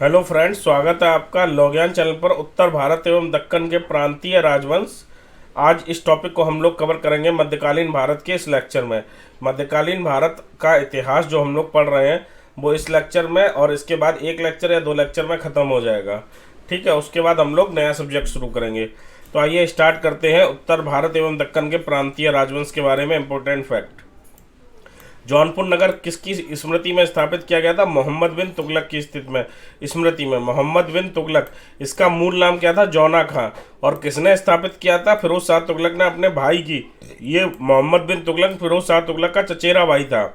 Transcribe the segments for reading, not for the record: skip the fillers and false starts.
Hello friends, स्वागत है आपका लोग्यान चैनल पर। उत्तर भारत एवं दक्कन के प्रांतीय राजवंश। आज इस टॉपिक को हम लोग कवर करेंगे मध्यकालीन भारत के इस लेक्चर में। मध्यकालीन भारत का इतिहास जो हम लोग पढ़ रहे हैं वो इस लेक्चर में और इसके बाद एक लेक्चर या दो लेक्चर में ख़त्म हो जाएगा। ठीक है, उसके बाद हम लोग नया सब्जेक्ट शुरू करेंगे। तो आइए स्टार्ट करते हैं उत्तर भारत एवं दक्कन के प्रांतीय राजवंश के बारे में इंपॉर्टेंट फैक्ट। जौनपुर नगर किसकी स्मृति में स्थापित किया गया था? मोहम्मद बिन तुगलक की स्मृति में। मोहम्मद बिन तुगलक, इसका मूल नाम क्या था? जौना खां। और किसने स्थापित किया था? फिरोज शाह तुगलक ने अपने भाई की। ये मोहम्मद बिन तुगलक फिरोज शाह तुगलक का चचेरा भाई था।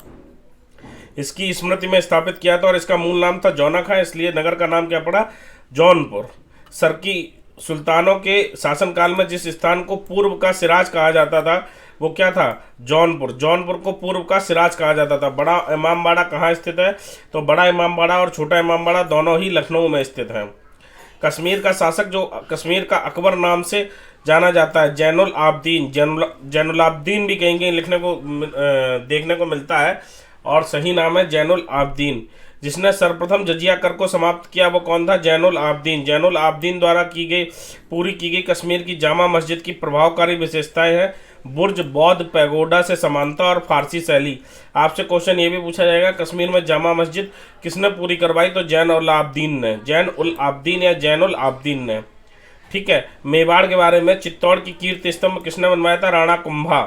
इसकी स्मृति में स्थापित किया था और इसका मूल नाम था जौना खां, इसलिए नगर का नाम क्या पड़ा? जौनपुर। सरकी सुल्तानों के शासनकाल में जिस स्थान को पूर्व का सिराज कहा जाता था वो क्या था? जौनपुर। जौनपुर को पूर्व का सिराज कहा जाता था। बड़ा इमामबाड़ा कहाँ स्थित है? तो बड़ा इमामबाड़ा और छोटा इमामबाड़ा दोनों ही लखनऊ में स्थित हैं। कश्मीर का शासक जो कश्मीर का अकबर नाम से जाना जाता है, जैनुल आबदीन। जैनुल आबदीन भी कहीं कहीं लिखने को देखने को मिलता है और सही नाम है जैनुल आबदीन। जिसने सर्वप्रथम जजिया कर को समाप्त किया वो कौन था? जैनुल आबदीन। जैनुल आबदीन द्वारा पूरी की गई कश्मीर की जामा मस्जिद की प्रभावकारी विशेषताएं हैं बुर्ज, बौद्ध पैगोडा से समानता और फारसी शैली। आपसे क्वेश्चन ये भी पूछा जाएगा कश्मीर में जामा मस्जिद किसने पूरी करवाई? तो जैन उल आबदीन ने। जैन उल आबदीन या जैनुल आबदीन ने। ठीक है। मेवाड़ के बारे में, चित्तौड़ की कीर्ति स्तंभ किसने बनवाया था? राणा कुंभा।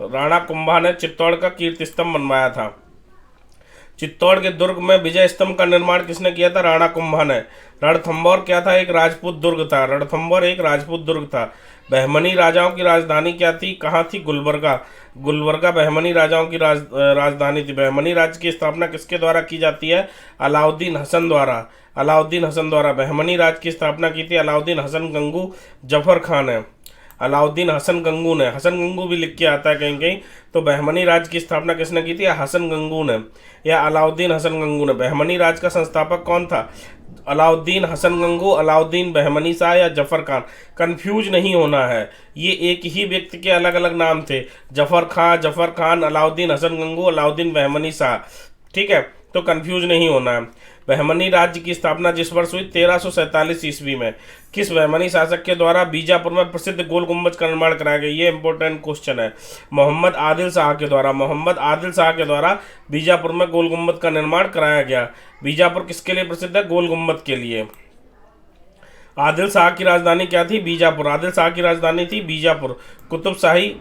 राणा कुंभा ने चित्तौड़ का कीर्ति स्तंभ बनवाया था। चित्तौड़ के दुर्ग में विजय स्तंभ का निर्माण किसने किया था? राणा कुंभा ने। रणथंभौर क्या था? एक राजपूत दुर्ग था। रणथंभौर एक राजपूत दुर्ग था। बहमनी राजाओं की राजधानी क्या थी? कहाँ थी? गुलबर्गा। गुलबर्गा बहमनी राजाओं की राजधानी थी। बहमनी राज्य की स्थापना किसके द्वारा की जाती है? अलाउद्दीन हसन द्वारा। अलाउद्दीन हसन द्वारा बहमनी राज्य की स्थापना की थी अलाउद्दीन हसन गंगू जफर खान ने। अलाउद्दीन हसन गंगू ने। हसन गंगू भी लिख के आता है कहीं कहीं। तो बहमनी राज्य की स्थापना किसने की थी? हसन गंगू ने या अलाउद्दीन हसन गंगू ने। बहमनी राज्य का संस्थापक कौन था? अलाउद्दीन हसन गंगू, अलाउद्दीन बहमनी शाह या जफर खान। कंफ्यूज नहीं होना है, ये एक ही व्यक्ति के अलग अलग नाम थे। जफर खान, अलाउद्दीन हसन गंगू, अलाउद्दीन बहमनी शाह। ठीक है, तो कंफ्यूज नहीं होना है। बहमनी राज्य की स्थापना जिस वर्ष हुई 1347 ईस्वी में, किस बहमनी शासक के द्वारा बीजापुर में प्रसिद्ध गोल गुम्बद का निर्माण कराया गया? ये इंपॉर्टेंट क्वेश्चन है। मोहम्मद आदिल शाह के द्वारा। मोहम्मद आदिल शाह के द्वारा बीजापुर में गोल गुम्बद का निर्माण कराया गया। बीजापुर किसके लिए प्रसिद्ध है? गोल गुम्बद के लिए। आदिल शाह की राजधानी क्या थी? बीजापुर। आदिल शाह की राजधानी थी बीजापुर। कुतुबशाही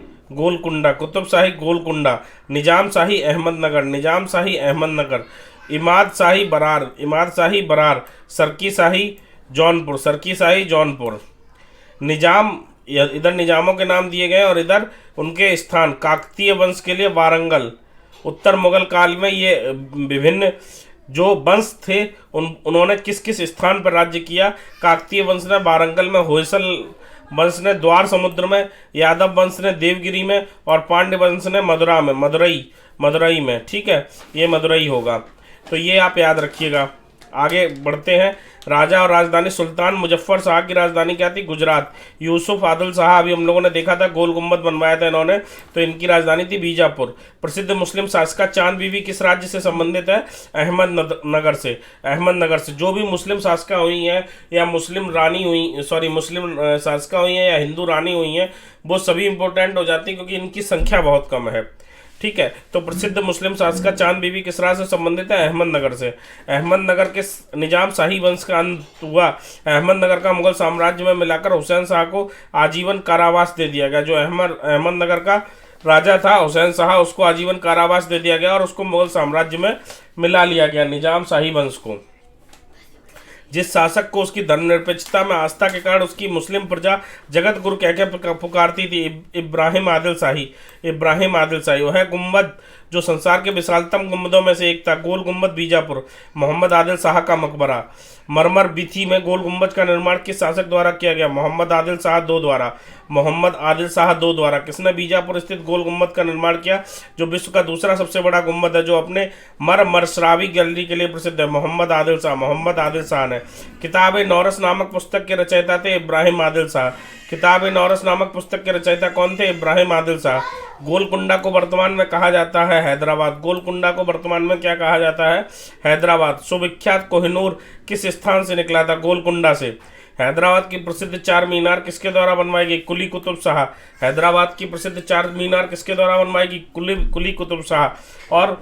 गोलकुंडा। निजाम शाही अहमदनगर। इमाद शाही बरार। सरकी शाही जौनपुर। निजाम, इधर निजामों के नाम दिए गए और इधर उनके स्थान। काकतीय वंश के लिए वारंगल। उत्तर मुगल काल में ये विभिन्न जो वंश थे उन्होंने किस किस स्थान पर राज्य किया? काकतीय वंश ने वारंगल में, होयसल वंश ने द्वार समुद्र में, यादव वंश ने देवगिरी में और पांड्य वंश ने मदुरई में। ठीक है, ये मदुरई होगा। तो ये आप याद रखिएगा। आगे बढ़ते हैं। राजा और राजधानी। सुल्तान मुजफ्फर शाह की राजधानी क्या थी? गुजरात। यूसुफ आदिल शाह, अभी हम लोगों ने देखा था गोल गुम्बद बनवाया था इन्होंने, तो इनकी राजधानी थी बीजापुर। प्रसिद्ध मुस्लिम शासका चांद बीबी किस राज्य से संबंधित है? अहमदनगर से। जो भी मुस्लिम शासका हुई हैं या मुस्लिम शासका हुई हैं या हिंदू रानी हुई हैं वो सभी इंपॉर्टेंट हो जाती हैं क्योंकि इनकी संख्या बहुत कम है। ठीक है, तो प्रसिद्ध मुस्लिम शासका चांद बीबी किस राज्य से संबंधित है? अहमदनगर से। अहमदनगर के निजाम शाही वंश का अंत हुआ। अहमदनगर का मुगल साम्राज्य में मिलाकर हुसैन शाह को आजीवन कारावास दे दिया गया। जो अहमदनगर का राजा था हुसैन शाह, उसको आजीवन कारावास दे दिया गया और उसको मुगल साम्राज्य में मिला लिया गया, निजाम शाही वंश को। जिस शासक को उसकी धर्मनिरपेक्षता में आस्था के कारण उसकी मुस्लिम प्रजा जगत गुरु कह के पुकारती थी, इब्राहिम आदिल शाही। वह गुम्बद जो संसार के विशालतम गुम्बदों में से एक था, गोल गुम्बद बीजापुर। मोहम्मद आदिल शाह का मकबरा। मरमर बीथी में गोल गुम्बद का निर्माण किस शासक द्वारा किया गया? मोहम्मद आदिल शाह दो द्वारा। किसने बीजापुर स्थित गोल गुम्बद का निर्माण किया जो विश्व का दूसरा सबसे बड़ा गुम्बद है, जो अपने मरमरसरावी गैलरी के लिए प्रसिद्ध है? मोहम्मद आदिल शाह ने। किताब नौरस नामक पुस्तक के रचयिता थे इब्राहिम आदिल शाह। किताब नौरस नामक पुस्तक के रचयिता कौन थे? इब्राहिम आदिल शाह। गोलकुंडा को वर्तमान में कहा जाता है हैदराबाद। गोलकुंडा को वर्तमान में क्या कहा जाता है? हैदराबाद। सुविख्यात कोहिनूर किस स्थान से निकला था? गोलकुंडा से। हैदराबाद की प्रसिद्ध चार मीनार किसके द्वारा बनवाई गई? कुली कुतुब शाह। हैदराबाद की प्रसिद्ध चार मीनार किसके द्वारा बनवाई गई? कुली कुतुब शाह। और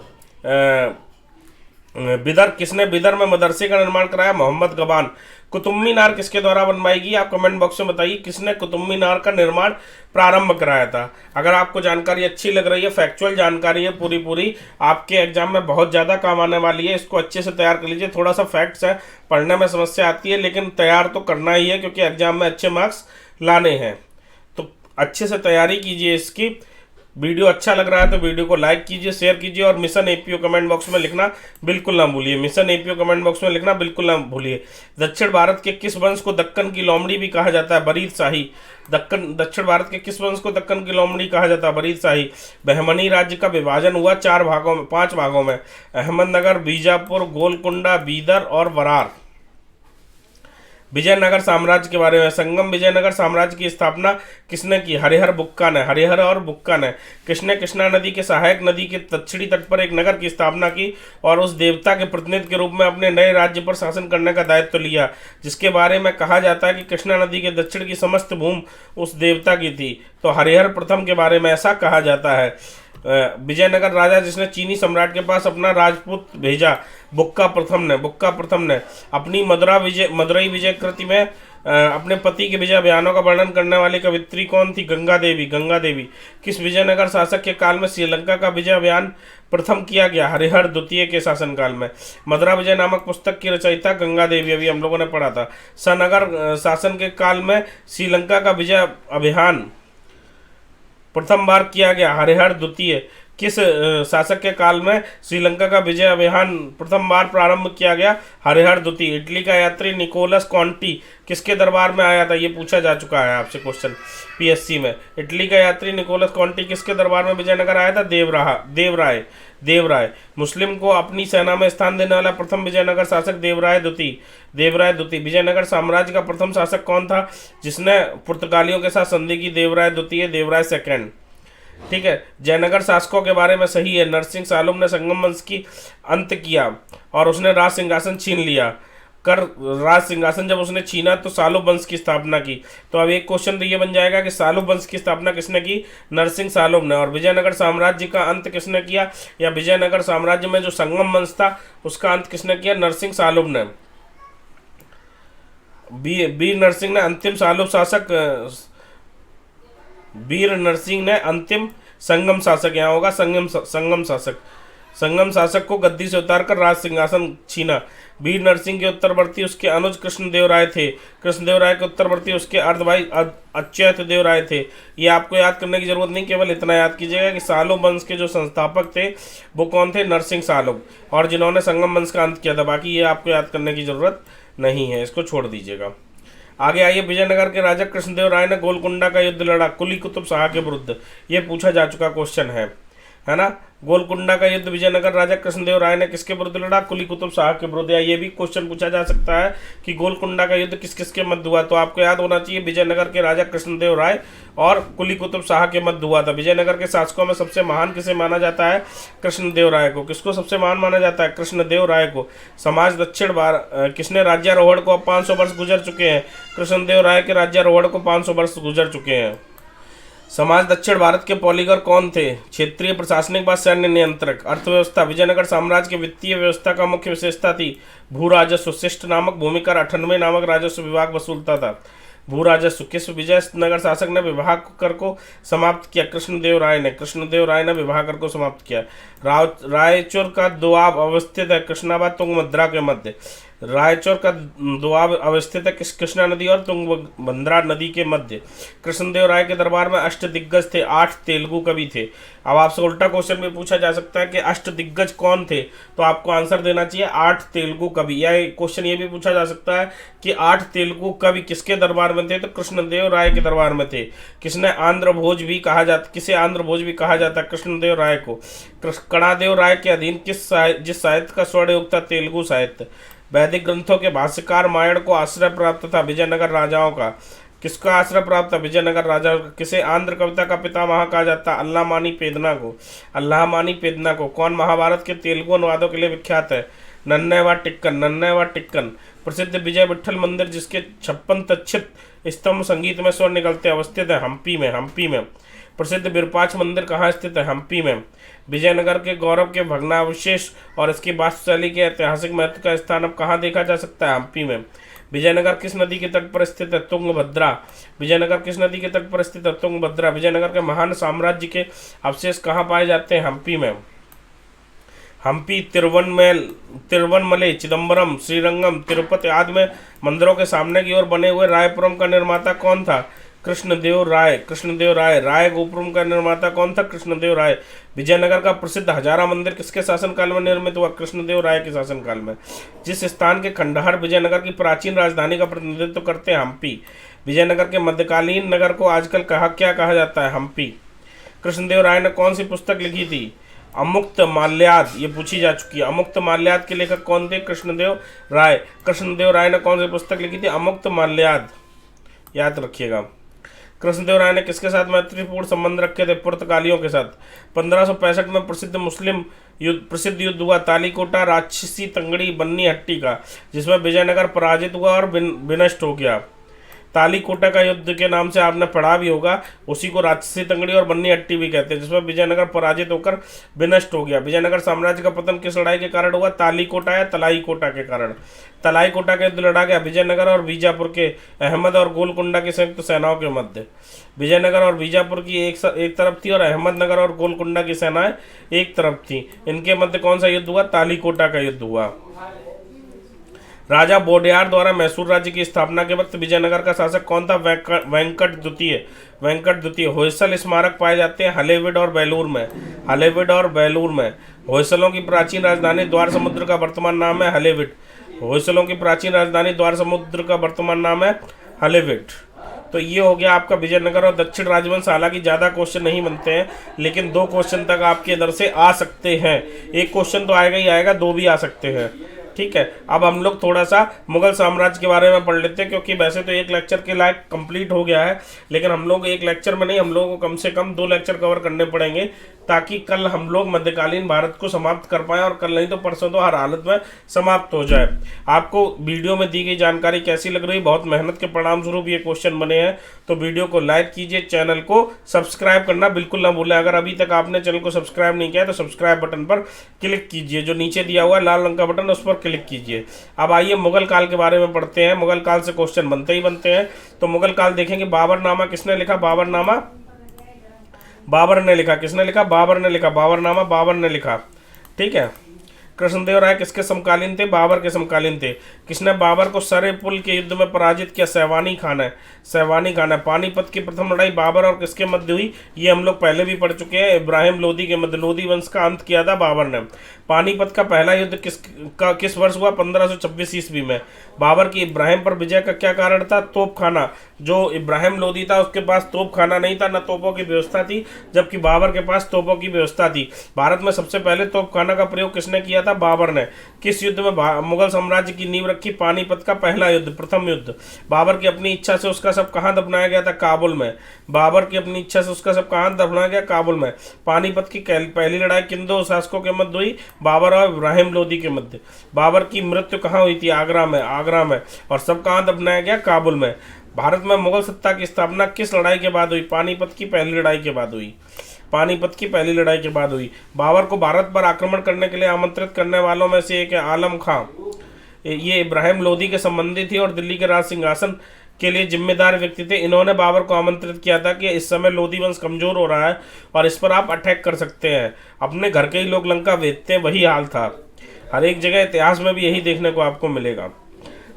बिदर किसने बिदर में मदरसे का निर्माण कराया? मोहम्मद गबान। कुतुब मीनार किसके द्वारा बनवाई गई? आप कमेंट बॉक्स में बताइए किसने कुतुब मीनार का निर्माण प्रारंभ कराया था। अगर आपको जानकारी अच्छी लग रही है, फैक्चुअल जानकारी है पूरी आपके एग्जाम में बहुत ज़्यादा काम आने वाली है, इसको अच्छे से तैयार कर लीजिए। थोड़ा सा फैक्ट्स है, पढ़ने में समस्या आती है, लेकिन तैयार तो करना ही है क्योंकि एग्जाम में अच्छे मार्क्स लाने हैं। तो अच्छे से तैयारी कीजिए इसकी। वीडियो अच्छा लग रहा है तो वीडियो को लाइक कीजिए, शेयर कीजिए और मिशन एपीओ कमेंट बॉक्स में लिखना बिल्कुल ना भूलिए। मिशन एपीओ कमेंट बॉक्स में लिखना बिल्कुल ना भूलिए। दक्षिण भारत के किस वंश को दक्कन की लोमड़ी भी कहा जाता है? बरीद शाही। दक्षिण भारत के किस वंश को दक्कन की लोमड़ी कहा जाता है? बरीद शाही। बहमनी राज्य का विभाजन हुआ 5 भागों में। अहमदनगर, बीजापुर, गोलकुंडा, बीदर और वरार। विजयनगर साम्राज्य के बारे में। संगम विजयनगर साम्राज्य की स्थापना किसने की? हरिहर बुक्का ने। हरिहर और बुक्का ने। किसने कृष्णा नदी के सहायक नदी के दक्षिणी तट पर एक नगर की स्थापना की और उस देवता के प्रतिनिधि के रूप में अपने नए राज्य पर शासन करने का दायित्व लिया, जिसके बारे में कहा जाता है कि कृष्णा नदी के दक्षिण की समस्त भूमि उस देवता की थी? तो हरिहर प्रथम के बारे में ऐसा कहा जाता है। विजयनगर राजा जिसने चीनी सम्राट के पास अपना राजपूत भेजा? बुक्का प्रथम ने। अपनी मदुरई विजय कृति में अपने पति के विजय अभियानों का वर्णन करने वाली कवित्री कौन थी? गंगा देवी। किस विजयनगर शासक के काल में श्रीलंका का विजय अभियान प्रथम किया गया? हरिहर द्वितीय के शासनकाल में। मदुरा विजय नामक पुस्तक की रचयिता गंगा देवी, अभी हम लोगों ने पढ़ा था। सनगर शासन के काल में श्रीलंका का विजय अभियान प्रथम बार किया गया? हरिहर द्वितीय। किस शासक के काल में श्रीलंका का विजय अभियान प्रथम बार प्रारंभ किया गया? हरिहर द्वितीय। इटली का यात्री निकोलस कॉन्टी किसके दरबार में आया था? ये पूछा जा चुका है आपसे क्वेश्चन पीएससी में। इटली का यात्री निकोलस कॉन्टी किसके दरबार में विजयनगर आया था? देवराय। मुस्लिम को अपनी सेना में स्थान देने वाला प्रथम विजयनगर शासक देवराय द्वितीय। विजयनगर साम्राज्य का प्रथम शासक कौन था जिसने पुर्तगालियों के साथ संधि की? देवराय द्वितीय, देवराय सेकंड। ठीक है। जयनगर शासकों के बारे में सही है। नरसिंह सालुम ने संगम वंश की अंत किया और उसने राज सिंहासन छीन लिया। राज सिंहासन जब उसने छीना तो सालुब वंश की स्थापना की। तो अब एक क्वेश्चन तो ये बन जाएगा कि सालुब वंश की स्थापना किसने की? नरसिंह सालुब ने। और विजयनगर साम्राज्य का अंत किसने किया, या विजयनगर साम्राज्य में जो संगम वंश था उसका अंत किसने किया? नरसिंह सालुब ने। वीर नरसिंह ने अंतिम संगम शासक, यहाँ होगा संगम शासक को गद्दी से उतारकर राज सिंहासन छीना। वीर नरसिंह के उत्तरवर्ती उसके अनुज कृष्णदेव राय थे। कृष्णदेव राय के उत्तरवर्ती उसके अर्धभाई अच्युत देव राय थे। ये आपको याद करने की जरूरत नहीं, केवल इतना याद कीजिएगा कि सालुब वंश के जो संस्थापक थे वो कौन थे? नरसिंह सालुब, और जिन्होंने संगम वंश का अंत किया था। बाकी ये आपको याद करने की जरूरत नहीं है, इसको छोड़ दीजिएगा। आगे आइए, विजयनगर के राजा कृष्णदेव राय ने गोलकुंडा का युद्ध लड़ा कुली कुतुब शाह के विरुद्ध। ये पूछा जा चुका क्वेश्चन है ना। गोलकुंडा का युद्ध विजयनगर राजा कृष्णदेव राय ने किसके विरुद्ध लड़ा? कुली कुतुब शाह के विरुद्ध। या ये भी क्वेश्चन पूछा जा सकता है कि गोलकुंडा का युद्ध किस किस के मध्य हुआ? तो आपको याद होना चाहिए विजयनगर के राजा कृष्णदेव राय और कुली कुतुब शाह के मध्य हुआ था। विजयनगर के शासकों में सबसे महान किसे माना जाता है? कृष्णदेव राय को। किसको सबसे महान माना जाता है? कृष्णदेव राय को। समाज दक्षिण भारत किसने राज्यारोहण को? अब 500 वर्ष गुजर चुके हैं। कृष्णदेव राय के राज्यारोहण को 500 वर्ष गुजर चुके हैं। समाज दक्षिण भारत के पॉलीगर कौन थे? क्षेत्रीय, प्रशासनिक व सैन्य नियंत्रक। अर्थव्यवस्था विजयनगर साम्राज्य की वित्तीय व्यवस्था का मुख्य विशेषता थी भू राजस्व। शिष्ट नामक भूमिकर 98 नामक राजस्व विभाग वसूलता था। भू राजस्व। किस विजयनगर शासक ने विवाह कर को समाप्त किया? कृष्णदेव राय ने विवाह कर को समाप्त किया। रायचूर का दोआब अवस्थित है कृष्णाबाद तुंगभद्रा के मध्य। रायचूर का दोआब अवस्थित है कृष्णा नदी और तुंगभद्रा नदी के मध्य। कृष्णदेव राय के दरबार में अष्टदिग्गज थे, 8 तेलुगु कवि थे। अब आपसे उल्टा क्वेश्चन भी पूछा जा सकता है कि अष्टदिग्गज कौन थे, तो आपको आंसर देना चाहिए 8 तेलुगु कवि। या क्वेश्चन ये भी पूछा जा सकता है कि 8 तेलुगु कवि किसके दरबार में थे? तो कृष्णदेव राय के दरबार में थे। किसे आंध्र भोज भी कहा जाता? कृष्णदेव राय को। कणादेव राय के अधीन जिस साहित्य का स्वर्णयुग था? तेलुगु साहित्य। वैदिक ग्रंथों के भाष्यकार मायण को आश्रय प्राप्त था विजयनगर राजाओं का। किसका आश्रय प्राप्त था? विजयनगर राजा। किसे आंध्र कविता का पितामह कहा जाता? अल्लामानी पेदना को। अल्लामानी पेदना को। कौन महाभारत के तेलुगु अनुवादों के लिए विख्यात है? नन्नय व टिक्कन। नन्नय व टिक्कन। प्रसिद्ध विजय विट्ठल मंदिर जिसके 56 तक्षित स्तंभ संगीत में स्वर निकलते अवस्थित है? हम्पी में। हम्पी में। प्रसिद्ध विरूपाक्ष मंदिर कहाँ स्थित है? हम्पी में। विजयनगर के गौरव के भग्नावशेष और इसकी वास्तुशैली के ऐतिहासिक महत्व का स्थान अब कहाँ देखा जा सकता है? हम्पी में। विजयनगर किस नदी के तट पर स्थित है? तुंगभद्रा। विजयनगर किस नदी के तट पर स्थित है? तुंगभद्रा। विजयनगर के महान साम्राज्य के अवशेष कहाँ पाए जाते हैं? हम्पी में। हम्पी तिरुवनमले, चिदम्बरम, श्रीरंगम, तिरुपति आदि में मंदिरों के सामने की ओर बने हुए रायपुरम का निर्माता कौन था? कृष्णदेव राय। कृष्णदेव राय। राय गोपुरम का निर्माता कौन था? कृष्णदेव राय। विजयनगर का प्रसिद्ध हजारा मंदिर किसके शासनकाल में निर्मित हुआ? कृष्णदेव राय के शासनकाल में। जिस स्थान के खंडहर विजयनगर की प्राचीन राजधानी का प्रतिनिधित्व करते हैं? हम्पी। विजयनगर के मध्यकालीन नगर को आजकल क्या कहा जाता है? हम्पी। कृष्णदेव राय ने कौन सी पुस्तक लिखी थी? अमुक्त माल्याद। ये पूछी जा चुकी है। अमुक्त माल्याद के लेखक कौन थे? कृष्णदेव राय। कृष्णदेव राय ने कौन सी पुस्तक लिखी थी? अमुक्त माल्याद। याद रखिएगा। कृष्णदेव राय ने किसके साथ मैत्रीपूर्ण संबंध रखे थे? पुर्तगालियों के साथ। 1565 में प्रसिद्ध युद्ध हुआ तालीकोटा राक्षसी तंगड़ी बन्नी हट्टी का, जिसमें विजयनगर पराजित हुआ और विनष्ट हो गया। तालीकोटा का युद्ध के नाम से आपने पढ़ा भी होगा। उसी को राक्षसी तंगड़ी और बन्नी हट्टी भी कहते हैं, जिसमें विजयनगर पराजित होकर विनष्ट हो गया। विजयनगर साम्राज्य का पतन किस लड़ाई के कारण हुआ? तालीकोटा या तलाईकोटा के कारण। तलाईकोटा का युद्ध लड़ा गया विजयनगर और बीजापुर के अहमद और गोलकुंडा की संयुक्त सेनाओं के मध्य। विजयनगर और बीजापुर की एक तरफ थी और अहमदनगर और गोलकुंडा की सेनाएं एक तरफ थी। इनके मध्य कौन सा युद्ध हुआ? तालीकोटा का युद्ध हुआ। राजा बोडियार द्वारा मैसूर राज्य की स्थापना के वक्त विजयनगर का शासक कौन था? वेंकट द्वितीय। वेंकट द्वितीय। होयसल स्मारक पाए जाते हैं हलेविड और बेलूर में। हलेविड और बेलूर में। होयसलों की प्राचीन राजधानी द्वार समुद्र का वर्तमान नाम है हलेविड। होयसलों की प्राचीन राजधानी द्वार समुद्र का वर्तमान नाम है हलेविड। तो ये हो गया आपका विजयनगर और दक्षिण राजवंश। हालांकि ज़्यादा क्वेश्चन नहीं बनते हैं, लेकिन 2 क्वेश्चन तक आपके इधर से आ सकते हैं। एक क्वेश्चन तो आएगा ही आएगा, 2 भी आ सकते हैं। ठीक है। अब हम लोग थोड़ा सा मुगल साम्राज्य के बारे में पढ़ लेते हैं, क्योंकि वैसे तो एक लेक्चर के लायक कंप्लीट हो गया है, लेकिन हम लोग एक लेक्चर में नहीं, हम लोगों को कम से कम 2 लेक्चर कवर करने पड़ेंगे, ताकि कल हम लोग मध्यकालीन भारत को समाप्त कर पाएं, और कल नहीं तो परसों तो हर हालत में समाप्त हो जाए। आपको वीडियो में दी गई जानकारी कैसी लग रही? बहुत मेहनत के परिणाम स्वरूप ये क्वेश्चन बने हैं। तो वीडियो को लाइक कीजिए, चैनल को सब्सक्राइब करना बिल्कुल ना भूलें। अगर अभी तक आपने चैनल को सब्सक्राइब नहीं किया है तो सब्सक्राइब बटन पर क्लिक कीजिए, जो नीचे दिया हुआ है लाल रंग का बटन, उस पर क्लिक कीजिए। अब आइए मुगल काल के बारे में पढ़ते हैं। मुगल काल से क्वेश्चन बनते ही बनते हैं। तो मुगल काल देखेंगे। बाबरनामा किसने लिखा? बाबरनामा बाबर ने लिखा। किसने लिखा? बाबर ने लिखा। बाबरनामा बाबर ने लिखा। ठीक है। कृष्णदेव राय किसके समकालीन थे? बाबर के समकालीन थे। किसने बाबर को सरे पुल के युद्ध में पराजित किया? सहवानी खान है। सहवानी खान है। पानीपत की प्रथम लड़ाई बाबर और किसके मध्य हुई? ये हम लोग पहले भी पढ़ चुके हैं। इब्राहिम लोदी के मध्य। लोदी वंश का अंत किया था बाबर ने। पानीपत का पहला युद्ध किस वर्ष हुआ? 1526 ईस्वी में। बाबर की इब्राहिम पर विजय का क्या कारण था? तोपखाना। जो इब्राहिम लोदी था उसके पास तोपखाना नहीं था, न तोपों की व्यवस्था थी, जबकि बाबर के पास तोपों की व्यवस्था थी। भारत में सबसे पहले तोपखाना का प्रयोग किसने किया था? बाबर ने। किस युद्ध में मुगल साम्राज्य की नींव रखी? पानीपत का पहला युद्ध, प्रथम युद्ध। बाबर की अपनी इच्छा से उसका सब कहाँ दफनाया गया था? काबुल में। बाबर की अपनी इच्छा से उसका सब कहाँ दफनाया गया? काबुल में। पानीपत की पहली लड़ाई किन 2 शासकों के मध्य हुई? बाबर और इब्राहिम लोदी के मध्य। बाबर की मृत्यु कहाँ हुई थी? आगरा में। आगरा में। और सब कहाँ दफनाया गया? काबुल में। भारत में मुगल सत्ता की स्थापना किस लड़ाई के बाद हुई? पानीपत की पहली लड़ाई के बाद हुई। पानीपत की पहली लड़ाई के बाद हुई। बाबर को भारत पर आक्रमण करने के लिए आमंत्रित करने वालों में से एक है आलम खां। ये इब्राहिम लोदी के संबंधी थे और दिल्ली के राज सिंहासन के लिए जिम्मेदार व्यक्ति थे। इन्होंने बाबर को आमंत्रित किया था कि इस समय लोदी वंश कमजोर हो रहा है और इस पर आप अटैक कर सकते हैं। अपने घर के ही लोग लंका भेजते हैं, वही हाल था। हर एक जगह इतिहास में भी यही देखने को आपको मिलेगा।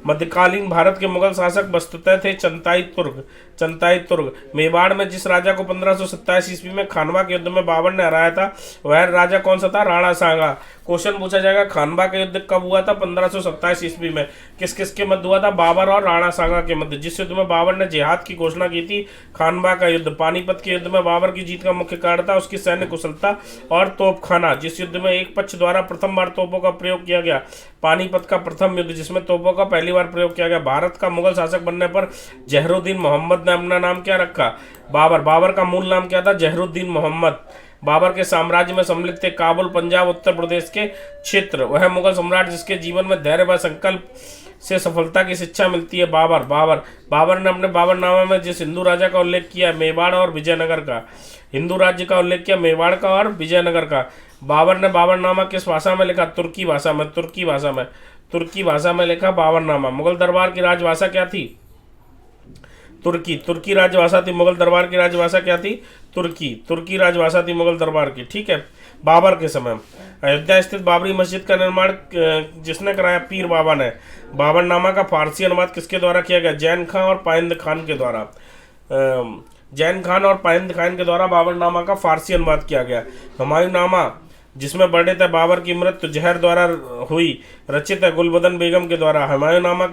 मध्यकालीन भारत के मुगल शासक वस्तुतः थे चंताई तुर्क। चंताई तुर्क। मेवाड़ में जिस राजा को 1527 ईस्वी में खानवा के युद्ध में बाबर ने हराया था, वह राजा कौन सा था? राणा सांगा। क्वेश्चन पूछा जाएगा खानवा का युद्ध कब हुआ था? 1527 ईस्वी में। किस किस के मध्य हुआ था? बाबर और राणा सांगा के मध्य। जिस युद्ध में बाबर ने जिहाद की घोषणा की थी, खानवा का युद्ध। पानीपत के युद्ध में बाबर की जीत का मुख्य कारण था उसकी सैन्य कुशलता और तोपखाना। जिस युद्ध में एक पक्ष द्वारा प्रथम बार तोपों का प्रयोग किया गया, पानीपत का प्रथम युद्ध, जिसमें तोपों का पहली पहली बार प्रयोग किया गया? भारत का मुगल शासक बनने पर जहरुद्दीन मोहम्मद ने अपना नाम क्या रखा? बाबर। बाबर का मूल नाम क्या था? जहरुद्दीन मोहम्मद। बाबर के साम्राज्य में सम्मिलित थे काबुल, पंजाब, उत्तर प्रदेश के क्षेत्र। वह मुगल सम्राट जिसके जीवन में धैर्य व संकल्प से सफलता की शिक्षा मिलती है। बाबर। बाबर बाबर ने अपने बाबरनामा में जिस हिंदू राजा का उल्लेख किया, मेवाड़ और विजयनगर का, हिंदू राज्य का उल्लेख किया, मेवाड़ का और विजयनगर का। बाबर ने बाबरनामा किस भाषा में लिखा? तुर्की भाषा में। तुर्की भाषा में लिखा बाबरनामा। मुगल दरबार की राजभाषा क्या थी? तुर्की। तुर्की राजभाषा थी मुगल दरबार की राजभाषा क्या थी? तुर्की राजभाषा थी मुगल दरबार की। ठीक है। बाबर के समय अयोध्या स्थित बाबरी मस्जिद का निर्माण जिसने कराया? पीर बाबा ने। बाबरनामा का फारसी अनुवाद किसके द्वारा किया गया? जैन खान और पाइंद खान के द्वारा। जैन खान और पाइंद खान के द्वारा बाबरनामा का फारसी अनुवाद किया गया। हुमायूंनामा जिसमें वर्णित है बाबर की मृत्यु जहर द्वारा हुई, रचित है गुलबदन बेगम के द्वारा। हुमायूंनामा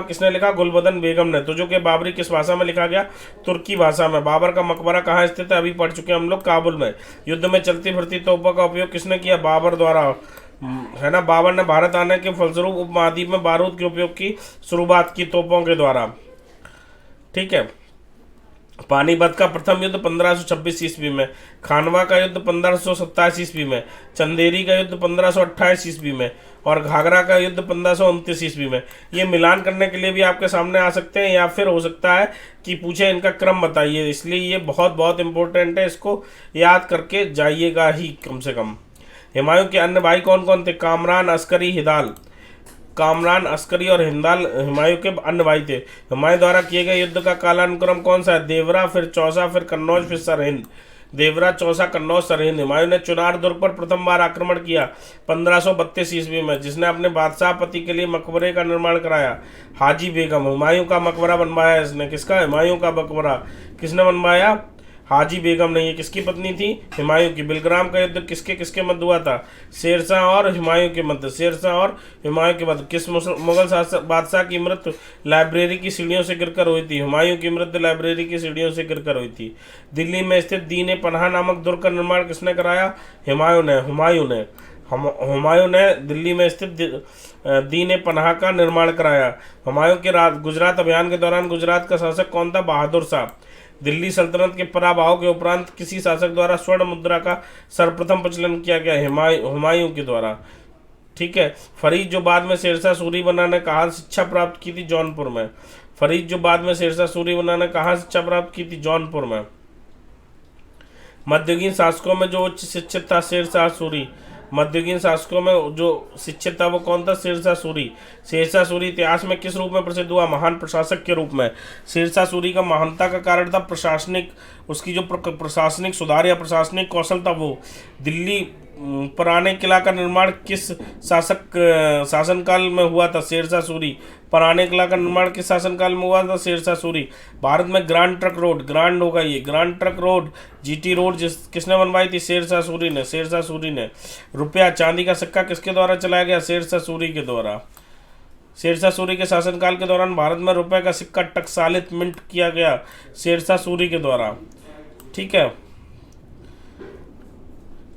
किसने लिखा? गुलबदन बेगम ने। तुझो के बाबरी किस भाषा में लिखा गया? तुर्की भाषा में। बाबर का मकबरा कहाँ स्थित है? अभी पढ़ चुके हैं हम लोग, काबुल में। युद्ध में चलती फिरती तोपों का उपयोग किसने किया? बाबर द्वारा, है ना। बाबर ने भारत आने के फलस्वरूप उपमहाद्वीप में बारूद के उपयोग की शुरुआत की तोपों के द्वारा। ठीक है। पानीपत का प्रथम युद्ध 1526 ईस्वी में, खानवा का युद्ध 1527 ईस्वी में, चंदेरी का युद्ध 1528 ईस्वी में और घाघरा का युद्ध 1529 ईस्वी में। ये मिलान करने के लिए भी आपके सामने आ सकते हैं या फिर हो सकता है कि पूछे इनका क्रम बताइए, इसलिए ये बहुत बहुत इंपॉर्टेंट है, इसको याद करके जाइएगा ही कम से कम। हुमायूं के अन्य भाई कौन कौन थे? कामरान, अस्करी, हिंदाल। कामरान, अस्करी और हिंदाल हुमायूं के अन्य भाई थे। हुमायूं द्वारा किए गए युद्ध का कालानुक्रम कौन सा है? देवरा, फिर चौसा, फिर कन्नौज, फिर सरहिंद। देवरा, चौसा, कन्नौज, सरहिंद। हुमायूं ने चुनार दुर्ग पर प्रथम बार आक्रमण किया 1532 ईस्वी में। जिसने अपने बादशाह पति के लिए मकबरे का निर्माण कराया? हाजी बेगम। हुमायूं का मकबरा बनवाया इसने। किसका? हुमायूं का मकबरा किसने बनवाया? हाजी बेगम ने। ये किसकी पत्नी थी? हुमायूं की। बिलग्राम का युद्ध किसके किसके मध्य हुआ था? शेरशाह और हुमायूं के मध्य। शेरशाह और हुमायूं के मध्य। किस मुगल शासक बादशाह की मृत्यु लाइब्रेरी की सीढ़ियों से गिरकर हुई थी? हुमायूं की मृत्यु लाइब्रेरी की सीढ़ियों से गिरकर हुई थी। दिल्ली में स्थित दीन ए पनाह नामक दुर्ग का निर्माण किसने कराया? हुमायूं ने दिल्ली में स्थित दीन ए पनाह का निर्माण कराया। हुमायूं के गुजरात अभियान के दौरान गुजरात का शासक कौन था? बहादुर शाह। दिल्ली सल्तनत के पराभव के उपरांत किसी शासक द्वारा स्वर्ण मुद्रा का सर्वप्रथम प्रचलन किया गया? हुमायूं के द्वारा। ठीक है। फरीद जो बाद में शेरशाह सूरी बना ने कहाँ शिक्षा प्राप्त की थी? जौनपुर में। फरीद जो बाद में शेरशाह सूरी बना ने कहाँ शिक्षा प्राप्त की थी? जौनपुर में। मध्ययुगीन शासकों में जो उच्च शिक्षित था? शेरशाह सूरी। मध्ययुगीन शासकों में जो शिक्षित था वो कौन था? शेरशाह सूरी। शेरशाह सूरी इतिहास में किस रूप में प्रसिद्ध हुआ? महान प्रशासक के रूप में। शेरशाह सूरी का महानता का कारण था प्रशासनिक, उसकी जो प्रशासनिक सुधार या प्रशासनिक कौशल था वो। दिल्ली पुराने किला का निर्माण किस शासनकाल में हुआ था? शेरशाह सूरी। पुराने किला का निर्माण किस शासनकाल में हुआ था? शेरशाह सूरी। भारत में ग्रांड ट्रक रोड, ग्रांड होगा ये, grand truck road, GT road किसने बनवाई थी? शेरशाह सूरी ने। रुपया, चांदी का सिक्का किसके द्वारा चलाया गया? शेरशाह सूरी के द्वारा। शेरशाह सूरी के शासनकाल के दौरान भारत में रुपए का सिक्का टकसालित मिंट किया गया शेरशाह सूरी के द्वारा। ठीक है।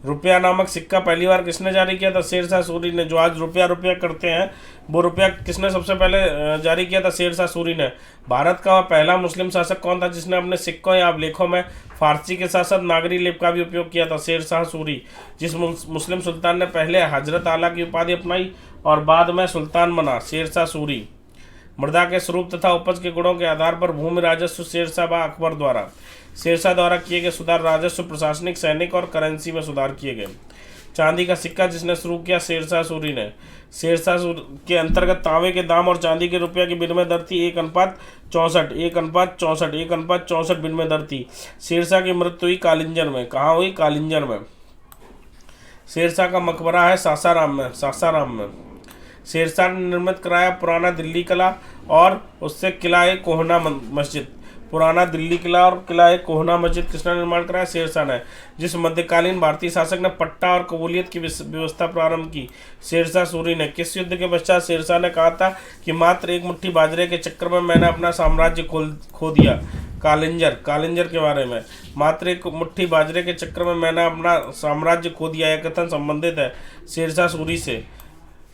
रुपया नामक सिक्का पहली बार किसने जारी किया था? शेरशाह सूरी ने। जो आज रुपया करते हैं वो रुपया किसने सबसे पहले जारी किया था? शेरशाह सूरी ने। भारत का पहला मुस्लिम शासक कौन था जिसने अपने सिक्कों या अभिलेखों में फारसी के साथ साथ नागरी लिपि का भी उपयोग किया था? शेरशाह सूरी। जिस मुस्लिम सुल्तान ने पहले हजरत आला की उपाधि अपनाई और बाद में सुल्तान बना? शेरशाह सूरी। मृदा के स्वरूप तथा उपज के गुणों के आधार पर भूमि राजस्व शेरशाह व अकबर द्वारा। शेरशाह द्वारा किए गए सुधार राजस्व, प्रशासनिक, सैनिक और करेंसी में सुधार किए गए। चांदी का सिक्का जिसने शुरू किया? शेरशाह सूरी ने। शेरशाह सूरी के अंतर्गत तांबे के दाम और चांदी के रुपया की विनिमय दर थी 1:64, 1:64 विनिमय दर थी। शेरशाह की मृत्यु हुई कालिंजर में। कहाँ हुई? कालिंजर में। शेरशाह का मकबरा है सासाराम में। शेरशाह ने निर्मित कराया पुराना दिल्ली किला और उससे किला कोहना मस्जिद। पुराना दिल्ली किला और किला कोहना मस्जिद किसने निर्माण कराया? शेरशाह ने। जिस मध्यकालीन भारतीय शासक ने पट्टा और कबूलियत की व्यवस्था प्रारंभ की? शेरशाह सूरी ने। किस युद्ध के पश्चात शेरशाह ने कहा था कि मात्र एक मुट्ठी बाजरे के चक्कर में मैंने अपना साम्राज्य खो दिया? कालिंजर के बारे में। मात्र एक मुट्ठी बाजरे के चक्कर में मैंने अपना साम्राज्य खो दिया, यह कथन संबंधित है शेरशाह सूरी से।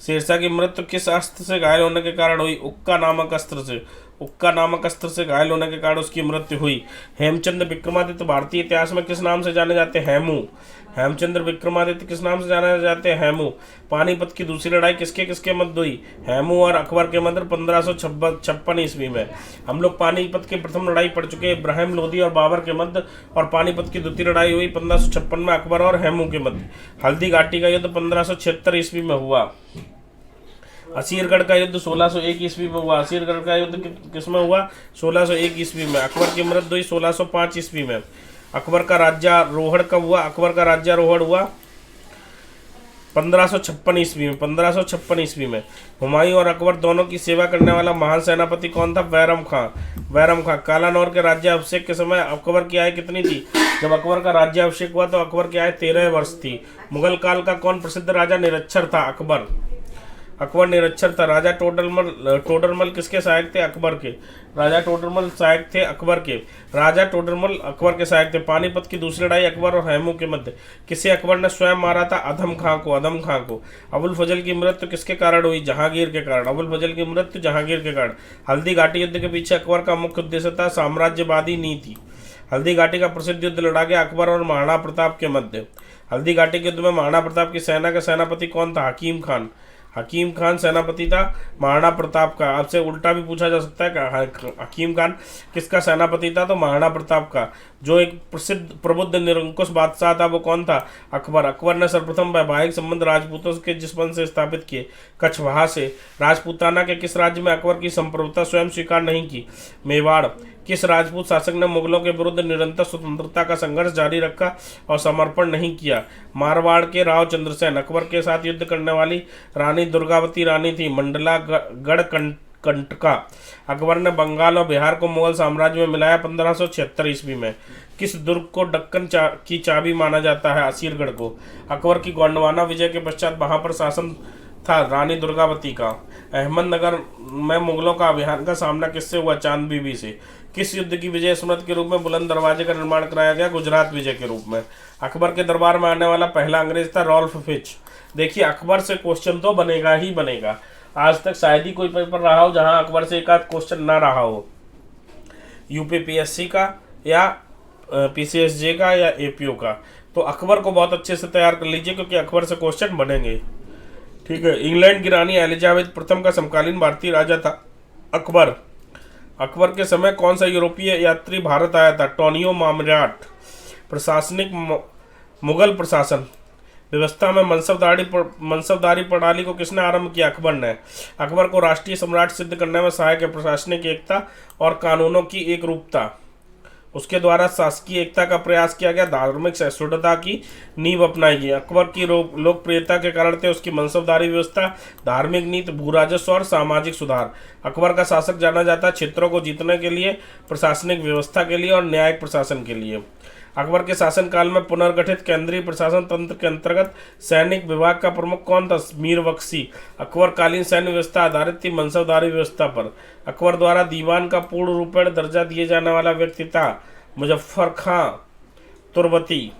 शेरशाह की मृत्यु किस अस्त्र से घायल होने के कारण हुई? उक्का नामक अस्त्र से। उक्का नामक अस्त्र से घायल होने के कारण उसकी मृत्यु हुई। हेमचंद्र विक्रमादित्य भारतीय इतिहास में किस नाम से जाने जाते हैं? हेमू। हेमचंद्र विक्रमादित्य किस नाम से जाने जाते हैं? हेमू। पानीपत की दूसरी लड़ाई किसके किसके मध्य हुई? हेमू और अकबर के मध्य 1556 ईस्वी में। हम लोग पानीपत की प्रथम लड़ाई पढ़ चुके हैं, इब्राहिम लोदी और बाबर के मध्य, और पानीपत की द्वितीय लड़ाई हुई 1556 में अकबर और हेमू के मध्य। हल्दी घाटी का युद्ध 1576 ईस्वी में हुआ। असीरगढ़ का युद्ध 1601 ईस्वी में हुआ। असीरगढ़ का युद्ध किसमें हुआ? 1601 ईस्वी में। अकबर की मृत्यु हुई 1605 ईस्वी में। अकबर का राज्यारोहण कब हुआ? अकबर का राज्यारोहण हुआ 1556 ईस्वी में। 1556 ईस्वी में। हुमायूं और अकबर दोनों की सेवा करने वाला महान सेनापति कौन था? बैरम खां। बैरम खां। कालानौर के राज्याभिषेक के समय अकबर की आयु कितनी थी? जब अकबर का राज्याभिषेक हुआ तो अकबर की आयु 13 वर्ष थी। मुगल काल का कौन प्रसिद्ध राजा निरक्षर था? अकबर। अकबर निरक्षर था। राजा टोडरमल किसके सहायक थे? अकबर के। राजा टोडरमल सहायक थे अकबर के। राजा टोडरमल अकबर के सहायक थे। पानीपत की दूसरी लड़ाई अकबर और हेमू के मध्य किसे अकबर ने स्वयं मारा था? अधम खां को। अधम खां को। अबुल फजल की मृत्यु किसके कारण हुई? जहांगीर के कारण। अबुल फजल की मृत्यु जहांगीर के कारण। हल्दी घाटी युद्ध के पीछे अकबर का मुख्य उद्देश्य था साम्राज्यवादी नीति। हल्दी घाटी का प्रसिद्ध युद्ध लड़ा गया अकबर और महाराणा प्रताप के मध्य। हल्दी घाटी के युद्ध में महाराणा प्रताप की सेना का सेनापति कौन था? हकीम खान। हकीम खान सेनापति था महाराणा प्रताप का। आपसे उल्टा भी पूछा जा सकता है कि हकीम खान किसका सेनापति था? तो महाराणा प्रताप का। जो एक प्रसिद्ध प्रबुद्ध निरंकुश बादशाह था वो कौन था? अकबर। अकबर ने सर्वप्रथम वैवाहिक संबंध राजपूतों के जिस वंश से स्थापित किए? कछवाहा से। राजपूताना के किस राज्य में अकबर की संप्रभुता स्वयं स्वीकार नहीं की? मेवाड़। किस राजपूत शासक ने मुगलों के विरुद्ध निरंतर स्वतंत्रता का संघर्ष जारी रखा और समर्पण नहीं किया? मारवाड़ के राव चंद्रसेन। अकबर के साथ युद्ध करने वाली रानी दुर्गावती रानी थी मंडला गढ़ कंटका। अकबर ने बंगाल और बिहार को मुगल साम्राज्य में मिलाया 1576 ईस्वी में। किस दुर्ग को दक्कन की चाबी माना जाता है? असीरगढ़ को। अकबर की गोंडवाना विजय के पश्चात वहां पर शासन था रानी दुर्गावती का। अहमदनगर में मुगलों का अभियान का सामना किससे हुआ? चांद बीबी से। किस युद्ध की विजय स्मृति के रूप में बुलंद दरवाजे का निर्माण कराया गया? गुजरात विजय के रूप में। अकबर के दरबार में आने वाला पहला अंग्रेज था रॉल्फ फिच। देखिए अकबर से क्वेश्चन तो बनेगा ही बनेगा। आज तक शायद ही कोई पेपर रहा हो जहां अकबर से एक आध क्वेश्चन ना रहा हो। यूपीपीएससी का या पीसीएसजे का या एपीओ का। तो अकबर को बहुत अच्छे से तैयार कर लीजिए क्योंकि अकबर से क्वेश्चन बनेंगे। ठीक है। इंग्लैंड की रानी एलिजाबेथ प्रथम का समकालीन भारतीय राजा था अकबर। अकबर के समय कौन सा यूरोपीय यात्री भारत आया था? टोनियो मामराट। प्रशासनिक मुगल प्रशासन व्यवस्था में मनसबदारी प्रणाली को किसने आरंभ किया? अकबर ने। अकबर को राष्ट्रीय सम्राट सिद्ध करने में सहायक है प्रशासनिक एकता और कानूनों की एक रूपता। उसके द्वारा शासकीय एकता का प्रयास किया गया। धार्मिक सहिष्णुता की नींव अपनाई गई। अकबर की लोकप्रियता के कारण थे उसकी मनसबदारी व्यवस्था, धार्मिक नीति, भूराजस्व और सामाजिक सुधार। अकबर का शासक जाना जाता है क्षेत्रों को जीतने के लिए, प्रशासनिक व्यवस्था के लिए और न्यायिक प्रशासन के लिए। अकबर के शासनकाल में पुनर्गठित केंद्रीय प्रशासन तंत्र के अंतर्गत सैनिक विभाग का प्रमुख कौन था? मीर बख्शी। अकबरकालीन सैन्य व्यवस्था आधारित थी मनसबदारी व्यवस्था पर। अकबर द्वारा दीवान का पूर्ण रूपेण दर्जा दिए जाने वाला व्यक्ति था मुजफ्फर खां तुर्बती।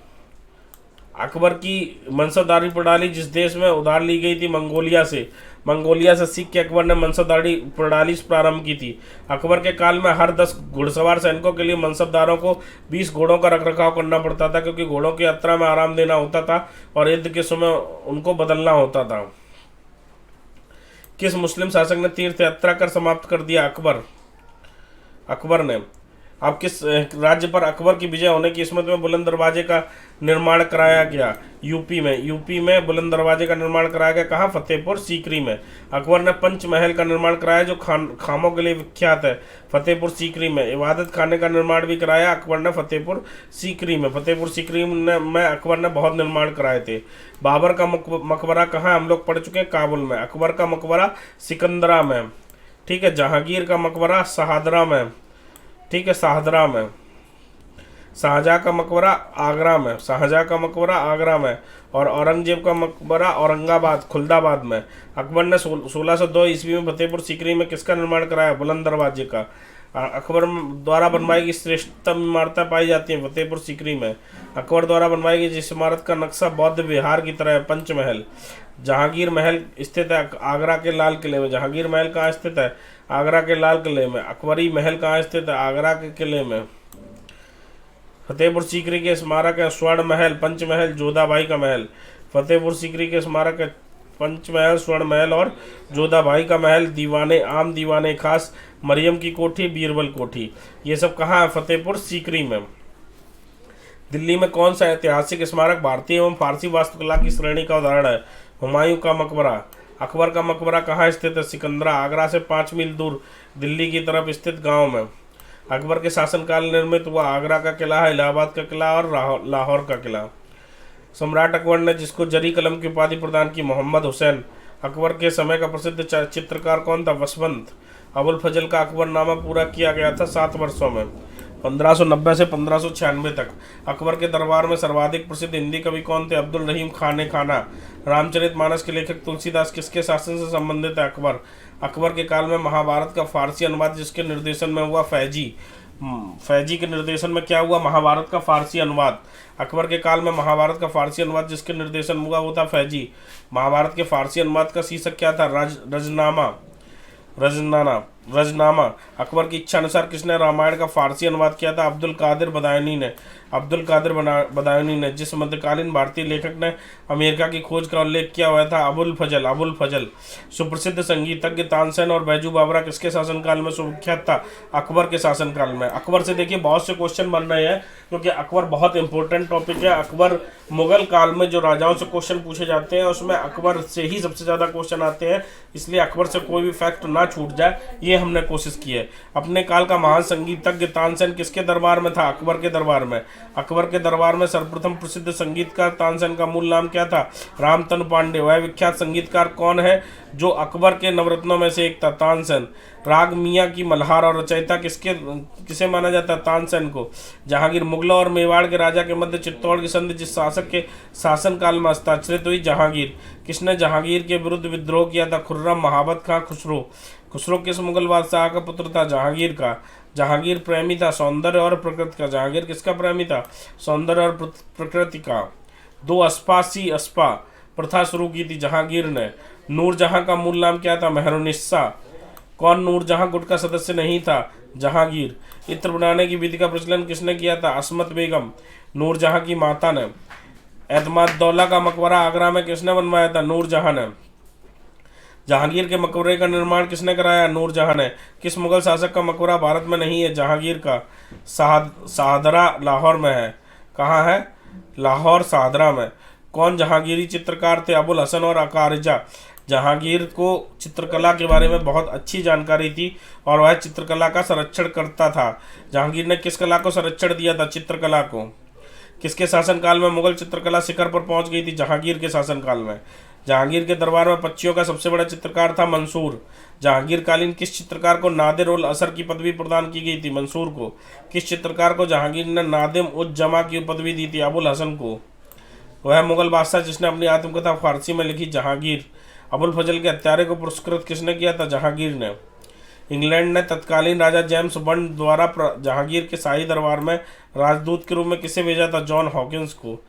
अकबर की मनसबदारी प्रणाली जिस देश में उधार ली गई थी? मंगोलिया से सीख के अकबर ने मनसबदारी प्रणाली प्रारंभ की थी। अकबर के काल में हर 10 घुड़सवार सैनिकों के लिए मनसबदारों को 20 घोड़ों का रखरखाव करना पड़ता था क्योंकि घोड़ों की यात्रा में आराम देना होता था और युद्ध के समय उनको बदलना होता था। किस मुस्लिम शासक ने तीर्थ यात्रा कर समाप्त कर दिया? अकबर ने। अब किस राज्य पर अकबर की विजय होने की स्मृति में बुलंद दरवाजे का निर्माण कराया गया? यूपी में बुलंद दरवाजे का निर्माण कराया गया। कहाँ? फतेहपुर सीकरी में। अकबर ने पंचमहल का निर्माण कराया जो खामों के लिए विख्यात है, फतेहपुर सीकरी में। इबादत खाने का निर्माण भी कराया अकबर ने फतेहपुर सीकरी में। फतेहपुर सीकरी में अकबर ने बहुत निर्माण कराए थे। बाबर का मकबरा कहाँ? हम लोग पढ़ चुके हैं, काबुल में। अकबर का मकबरा सिकंदरा में। ठीक है। जहांगीर का मकबरा शाहदरा में। ठीक है, शाहदरा में। शाहजहाँ का मकबरा आगरा में। और औरंगजेब का मकबरा औरंगाबाद खुलदाबाद में। अकबर ने 1602 ईस्वी में फतेहपुर सीकरी में किसका निर्माण कराया? बुलंद दरवाजे का। अकबर द्वारा बनवाई गई श्रेष्ठतम इमारतें पाई जाती हैं फतेहपुर सीकरी में। अकबर द्वारा बनवाई गई जिस इमारत का नक्शा बौद्ध विहार की तरह है, पंचमहल। जहांगीर महल स्थित है आगरा के लाल किले में। जहांगीर महल कहाँ स्थित है? आगरा के लाल किले में। अकबरी महल कहाँ स्थित है? आगरा के किले में। फतेहपुर सीकरी के स्मारक है स्वर्ण महल, पंचमहल, जोधाबाई का महल। फतेहपुर सीकरी के स्मारक है पंचमहल, स्वर्ण महल और जोधाबाई का महल। दीवाने आम, दीवाने खास, मरियम की कोठी, बीरबल कोठी, ये सब कहाँ है? फतेहपुर सीकरी में। दिल्ली में कौन सा ऐतिहासिक स्मारक भारतीय एवं फारसी वास्तुकला की श्रेणी का उदाहरण है? हुमायूं का मकबरा। अकबर का मकबरा कहाँ स्थित है? सिकंदरा, आगरा से 5 मील दूर दिल्ली की तरफ स्थित गांव में। अकबर के शासनकाल निर्मित हुआ आगरा का किला है, इलाहाबाद का किला और लाहौर का किला। सम्राट अकबर ने जिसको जरी कलम की उपाधि प्रदान की? मोहम्मद हुसैन। अकबर के समय का प्रसिद्ध चित्रकार कौन था? वसवंत। अबुल फजल का अकबरनामा पूरा किया गया था 7 वर्षों में, 1590 से 1596 तक। अकबर के दरबार में सर्वाधिक प्रसिद्ध हिंदी कवि कौन थे? अब्दुल रहीम खान खाना। रामचरितमानस के लेखक तुलसीदास किसके शासन से संबंधित है? अकबर। अकबर के काल में महाभारत का फारसी अनुवाद जिसके निर्देशन में हुआ? फैजी के निर्देशन में क्या हुआ? महाभारत का फारसी अनुवाद। अकबर के काल में महाभारत का फारसी अनुवाद जिसके निर्देशन हुआ वो था फैजी। महाभारत के फारसी अनुवाद का शीर्षक क्या था? रजनामा। अकबर की इच्छा अनुसार किसने रामायण का फारसी अनुवाद किया था? अब्दुल कादिर बदायूनी ने। जिस मध्यकालीन भारतीय लेखक ने अमेरिका की खोज का उल्लेख किया हुआ था? अबुल फजल। सुप्रसिद्ध संगीतज्ञ तानसेन और बैजू बावरा किसके शासनकाल में सुविख्यात था? अकबर के शासनकाल में। अकबर से देखिए बहुत से क्वेश्चन बन रहे हैं क्योंकि अकबर बहुत इंपॉर्टेंट टॉपिक है। अकबर मुगल काल में जो राजाओं से क्वेश्चन पूछे जाते हैं उसमें अकबर से ही सबसे ज़्यादा क्वेश्चन आते हैं, इसलिए अकबर से कोई भी फैक्ट ना छूट जाए ये हमने कोशिश की है। अपने काल का महान संगीतज्ञ तानसेन किसके दरबार में था? अकबर के दरबार में। अकबर के दरबार में सर्वप्रथम प्रसिद्ध संगीतकार तानसेन का मूल नाम क्या था? रामतनु पांडे। वह विख्यात संगीतकार कौन है जो अकबर के नवरत्नों में से एक था? तानसेन। राग मियाँ की मल्हार और रचयिता किसे माना जाता है? तानसेन को। जहांगीर। मुगलों और मेवाड़ के राजा के मध्य चित्तौड़ की संधि जिस शासक के शासनकाल में हस्ताक्षरित हुई? जहांगीर। किसने जहांगीर के विरुद्ध विद्रोह किया था? खुर्रम, महाबत खां, खुसरो। खुसरो किस मुगल बादशाह का पुत्र था? जहांगीर का। जहांगीर प्रेमी था सौंदर्य और प्रकृति का। जहांगीर किसका प्रेमी था? सौंदर्य और प्रकृति का। 2 अस्पा प्रथा शुरू की थी जहांगीर ने। नूरजहां का मूल नाम क्या था? मेहरुन्निसा। कौन नूरजहां गुट का सदस्य नहीं था? जहांगीर। इत्र बनाने की विधि का प्रचलन किसने किया था? असमत बेगम, नूरजहां की माता ने। एतमाद-दौला का मकबरा आगरा में किसने बनवाया था? नूरजहां ने। जहांगीर के मकबरे का निर्माण किसने कराया? नूरजहां ने। किस मुगल शासक का मकबरा भारत में नहीं है? जहांगीर का। शाहदरा लाहौर में है। कहाँ है? लाहौर शाहदरा में। कौन जहांगीरी चित्रकार थे? अबुल हसन और अकारिजा। जहांगीर को चित्रकला के बारे में बहुत अच्छी जानकारी थी और वह चित्रकला का संरक्षण करता था। जहांगीर ने किस कला को संरक्षण दिया था? चित्रकला को। किसके शासनकाल में मुगल चित्रकला शिखर पर पहुंच गई थी? जहांगीर के शासनकाल में। जहांगीर के दरबार में पक्षियों का सबसे बड़ा चित्रकार था? मंसूर। जहांगीर कालीन किस चित्रकार को नादिर उल असर की पदवी प्रदान की गई थी? मंसूर को। किस चित्रकार को जहांगीर ने नादिम उज जमा की पदवी दी थी? अबुल हसन को। वह मुगल बादशाह जिसने अपनी आत्मकथा फारसी में लिखी? जहांगीर। अबुल फजल के हत्यारे को पुरस्कृत किसने किया था? जहांगीर ने। इंग्लैंड ने तत्कालीन राजा जेम्स बंड द्वारा जहांगीर के शाही दरबार में राजदूत के रूप में किसे भेजा था? जॉन हॉकिंस को।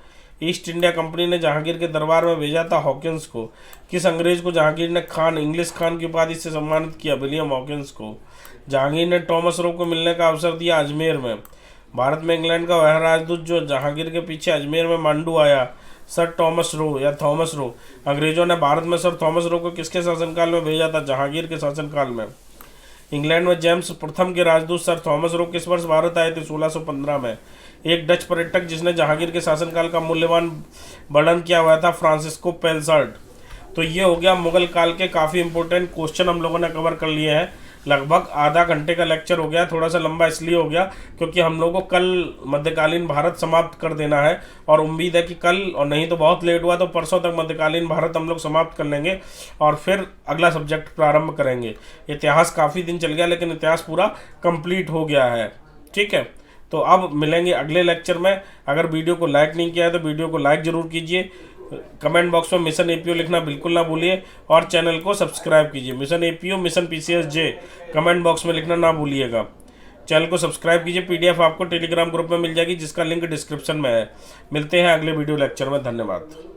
ईस्ट इंडिया कंपनी ने जहांगीर के दरबार में भेजा था? हॉकिंस को। किस अंग्रेज को जहांगीर ने खान, इंग्लिश खान की उपाधि से सम्मानित किया? विलियम हॉकिंस को। जहांगीर ने थॉमस रो को मिलने का अवसर दिया? अजमेर में। भारत में इंग्लैंड का वह राजदूत जो जहांगीर के पीछे अजमेर में मांडू आया? Sir Thomas Roe. अंग्रेजों ने भारत में सर थॉमस रो को किसके शासनकाल में भेजा था? जहांगीर के शासनकाल में। इंग्लैंड में जेम्स प्रथम के राजदूत सर थॉमस रो किस वर्ष भारत आए थे? 1615 में। एक डच पर्यटक जिसने जहांगीर के शासनकाल का मूल्यवान वर्णन किया हुआ था? फ्रांसिस्को पेलसार्ड। तो ये हो गया मुगल काल के काफ़ी इंपॉर्टेंट क्वेश्चन हम लोगों ने कवर कर लिए हैं। लगभग आधा घंटे का लेक्चर हो गया, थोड़ा सा लंबा इसलिए हो गया क्योंकि हम लोगों को कल मध्यकालीन भारत समाप्त कर देना है और उम्मीद है कि कल, और नहीं तो बहुत लेट हुआ तो परसों तक मध्यकालीन भारत हम लोग समाप्त कर लेंगे और फिर अगला सब्जेक्ट प्रारंभ करेंगे। इतिहास काफ़ी दिन चल गया लेकिन इतिहास पूरा कंप्लीट हो गया है। ठीक है, तो अब मिलेंगे अगले लेक्चर में। अगर वीडियो को लाइक नहीं किया है तो वीडियो को लाइक ज़रूर कीजिए, कमेंट बॉक्स में मिशन एपीओ लिखना बिल्कुल ना भूलिए और चैनल को सब्सक्राइब कीजिए। मिशन एपीओ, मिशन पीसीएस जे कमेंट बॉक्स में लिखना ना भूलिएगा। चैनल को सब्सक्राइब कीजिए। पीडीएफ आपको टेलीग्राम ग्रुप में मिल जाएगी जिसका लिंक डिस्क्रिप्शन में है। मिलते हैं अगले वीडियो लेक्चर में। धन्यवाद।